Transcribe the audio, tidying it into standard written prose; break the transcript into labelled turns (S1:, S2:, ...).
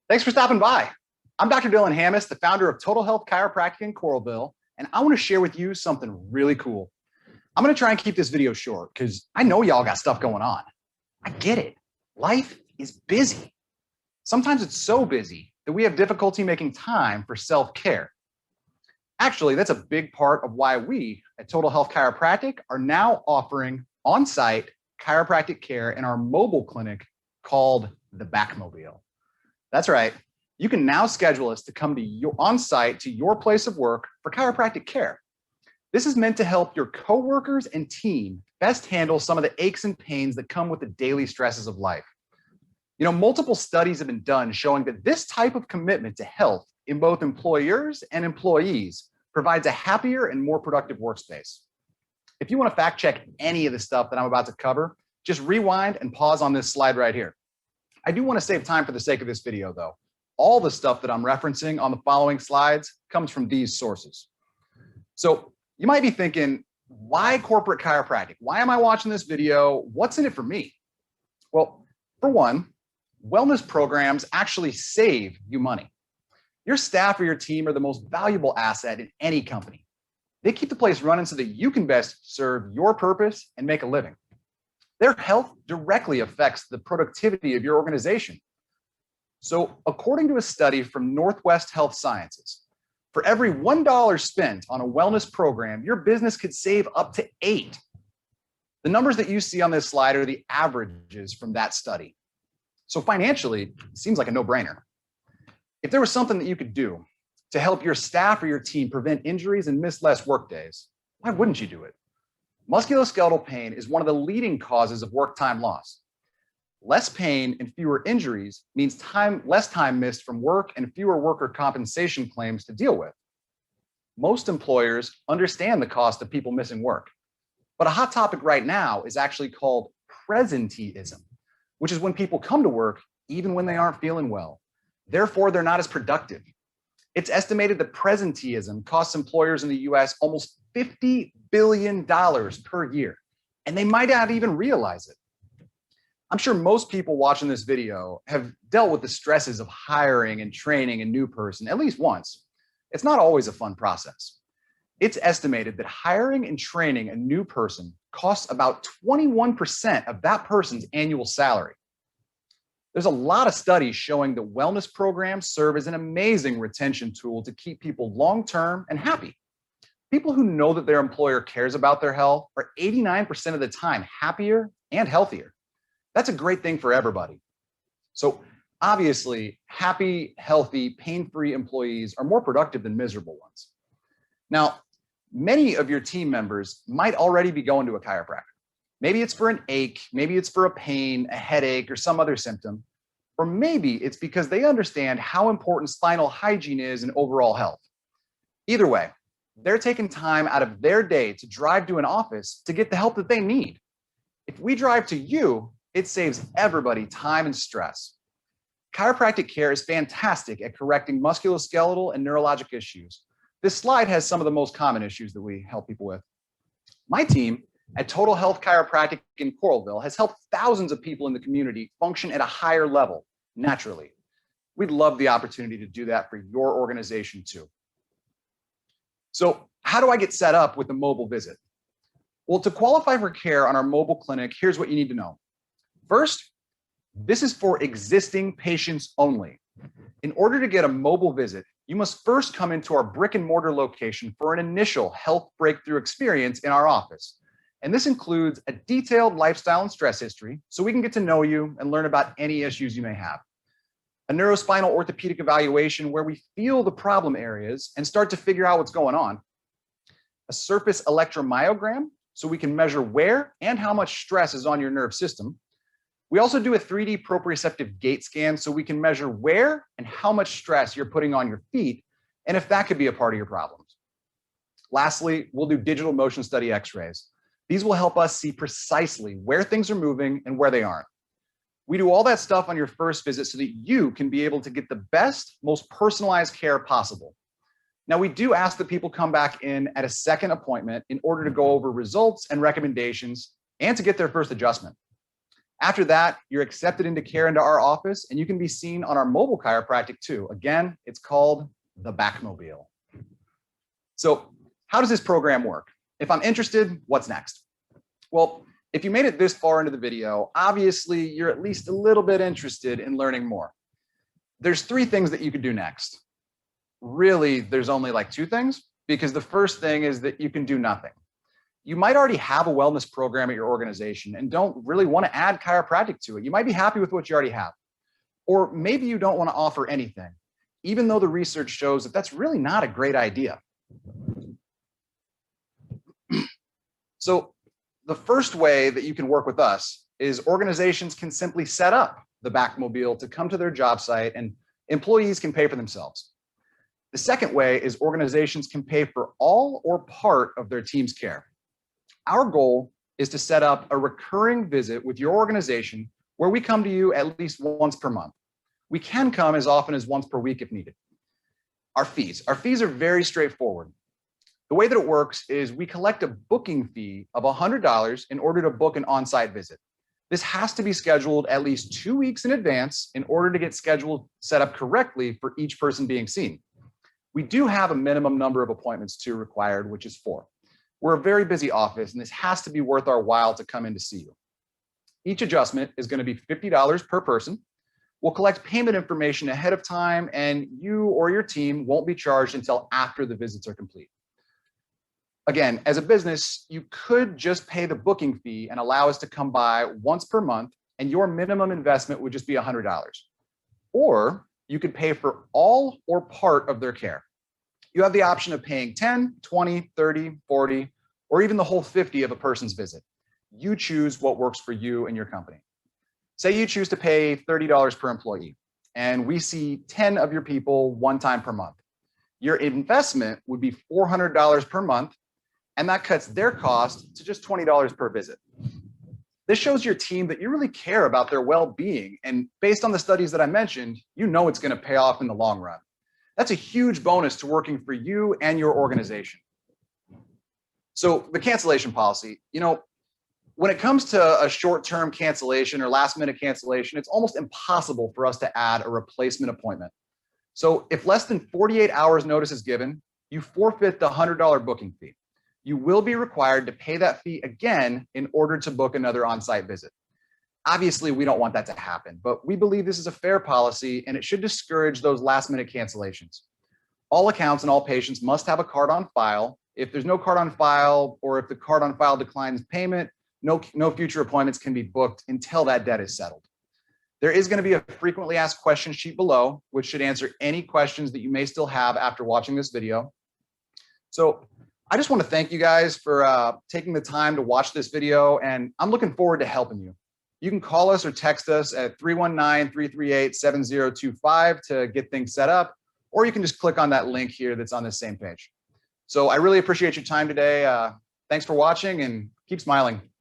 S1: Thanks for stopping by. I'm Dr. Dylan Hammis, the founder of Total Health Chiropractic in Coralville, and I want to share with you something really cool. I'm going to try and keep this video short because I know y'all got stuff going on. I get it. Life is busy. Sometimes it's so busy that we have difficulty making time for self-care. Actually, that's a big part of why we at Total Health Chiropractic are now offering on-site chiropractic care in our mobile clinic called the Backmobile. That's right. You can now schedule us to come to your on-site to your place of work for chiropractic care. This is meant to help your coworkers and team best handle some of the aches and pains that come with the daily stresses of life. You know, multiple studies have been done showing that this type of commitment to health in both employers and employees provides a happier and more productive workspace. If you want to fact check any of the stuff that I'm about to cover, just rewind and pause on this slide right here. I do want to save time for the sake of this video, though. All the stuff that I'm referencing on the following slides comes from these sources. So you might be thinking, why corporate chiropractic? Why am I watching this video? What's in it for me? Well, for one, wellness programs actually save you money. Your staff or your team are the most valuable asset in any company. They keep the place running so that you can best serve your purpose and make a living. Their health directly affects the productivity of your organization. So according to a study from Northwest Health Sciences, for every $1 spent on a wellness program, your business could save up to 8. The numbers that you see on this slide are the averages from that study. So financially, it seems like a no-brainer. If there was something that you could do to help your staff or your team prevent injuries and miss less work days, why wouldn't you do it? Musculoskeletal pain is one of the leading causes of work time loss. Less pain and fewer injuries means less time missed from work and fewer worker compensation claims to deal with. Most employers understand the cost of people missing work, but a hot topic right now is actually called presenteeism, which is when people come to work even when they aren't feeling well. Therefore, they're not as productive. It's estimated that presenteeism costs employers in the US almost $50 billion per year, and they might not even realize it. I'm sure most people watching this video have dealt with the stresses of hiring and training a new person at least once. It's not always a fun process. It's estimated that hiring and training a new person costs about 21% of that person's annual salary. There's a lot of studies showing that wellness programs serve as an amazing retention tool to keep people long-term and happy. People who know that their employer cares about their health are 89% of the time happier and healthier. That's a great thing for everybody. So obviously, happy, healthy, pain-free employees are more productive than miserable ones. Now, many of your team members might already be going to a chiropractor. Maybe it's for an ache, maybe it's for a pain, a headache, or some other symptom. Or maybe it's because they understand how important spinal hygiene is in overall health. Either way, they're taking time out of their day to drive to an office to get the help that they need. If we drive to you, it saves everybody time and stress. Chiropractic care is fantastic at correcting musculoskeletal and neurologic issues. This slide has some of the most common issues that we help people with. My team at Total Health Chiropractic in Coralville has helped thousands of people in the community function at a higher level, naturally. We'd love the opportunity to do that for your organization too. So how do I get set up with a mobile visit? Well, to qualify for care on our mobile clinic, here's what you need to know. First, this is for existing patients only. In order to get a mobile visit, you must first come into our brick and mortar location for an initial health breakthrough experience in our office. And this includes a detailed lifestyle and stress history so we can get to know you and learn about any issues you may have. A neurospinal orthopedic evaluation where we feel the problem areas and start to figure out what's going on. A surface electromyogram so we can measure where and how much stress is on your nerve system. We also do a 3D proprioceptive gait scan so we can measure where and how much stress you're putting on your feet and if that could be a part of your problems. Lastly, we'll do digital motion study x-rays. These will help us see precisely where things are moving and where they aren't. We do all that stuff on your first visit so that you can be able to get the best, most personalized care possible. Now, we do ask that people come back in at a second appointment in order to go over results and recommendations and to get their first adjustment. After that, you're accepted into care into our office, and you can be seen on our mobile chiropractic too. Again, it's called the Backmobile. So how does this program work? If I'm interested, what's next? Well, if you made it this far into the video, obviously you're at least a little bit interested in learning more. There's 3 things that you could do next. Really, there's only like 2 things, because the first thing is that you can do nothing. You might already have a wellness program at your organization and don't really want to add chiropractic to it. You might be happy with what you already have. Or maybe you don't want to offer anything, even though the research shows that that's really not a great idea. So the first way that you can work with us is organizations can simply set up the Backmobile to come to their job site, and employees can pay for themselves. The second way is organizations can pay for all or part of their team's care. Our goal is to set up a recurring visit with your organization where we come to you at least once per month. We can come as often as once per week if needed. Our fees are very straightforward. The way that it works is we collect a booking fee of $100 in order to book an on-site visit. This has to be scheduled at least 2 weeks in advance in order to get scheduled set up correctly for each person being seen. We do have a minimum number of appointments too required, which is 4. We're a very busy office, and this has to be worth our while to come in to see you. Each adjustment is going to be $50 per person. We'll collect payment information ahead of time, and you or your team won't be charged until after the visits are complete. Again, as a business, you could just pay the booking fee and allow us to come by once per month, and your minimum investment would just be $100. Or you could pay for all or part of their care. You have the option of paying 10, 20, 30, 40, or even the whole 50 of a person's visit. You choose what works for you and your company. Say you choose to pay $30 per employee, and we see 10 of your people 1 time per month. Your investment would be $400 per month, and that cuts their cost to just $20 per visit. This shows your team that you really care about their well-being, and based on the studies that I mentioned, you know it's going to pay off in the long run. That's a huge bonus to working for you and your organization. So the cancellation policy, when it comes to a short-term cancellation or last-minute cancellation, it's almost impossible for us to add a replacement appointment. So if less than 48 hours notice is given, you forfeit the $100 booking fee. You will be required to pay that fee again in order to book another on-site visit. Obviously, we don't want that to happen, but we believe this is a fair policy, and it should discourage those last-minute cancellations. All accounts and all patients must have a card on file. If there's no card on file, or if the card on file declines payment, no future appointments can be booked until that debt is settled. There is going to be a frequently asked questions sheet below, which should answer any questions that you may still have after watching this video. So I just want to thank you guys for taking the time to watch this video, and I'm looking forward to helping you. You can call us or text us at 319-338-7025 to get things set up, or you can just click on that link here that's on this same page. So I really appreciate your time today. Thanks for watching, and keep smiling.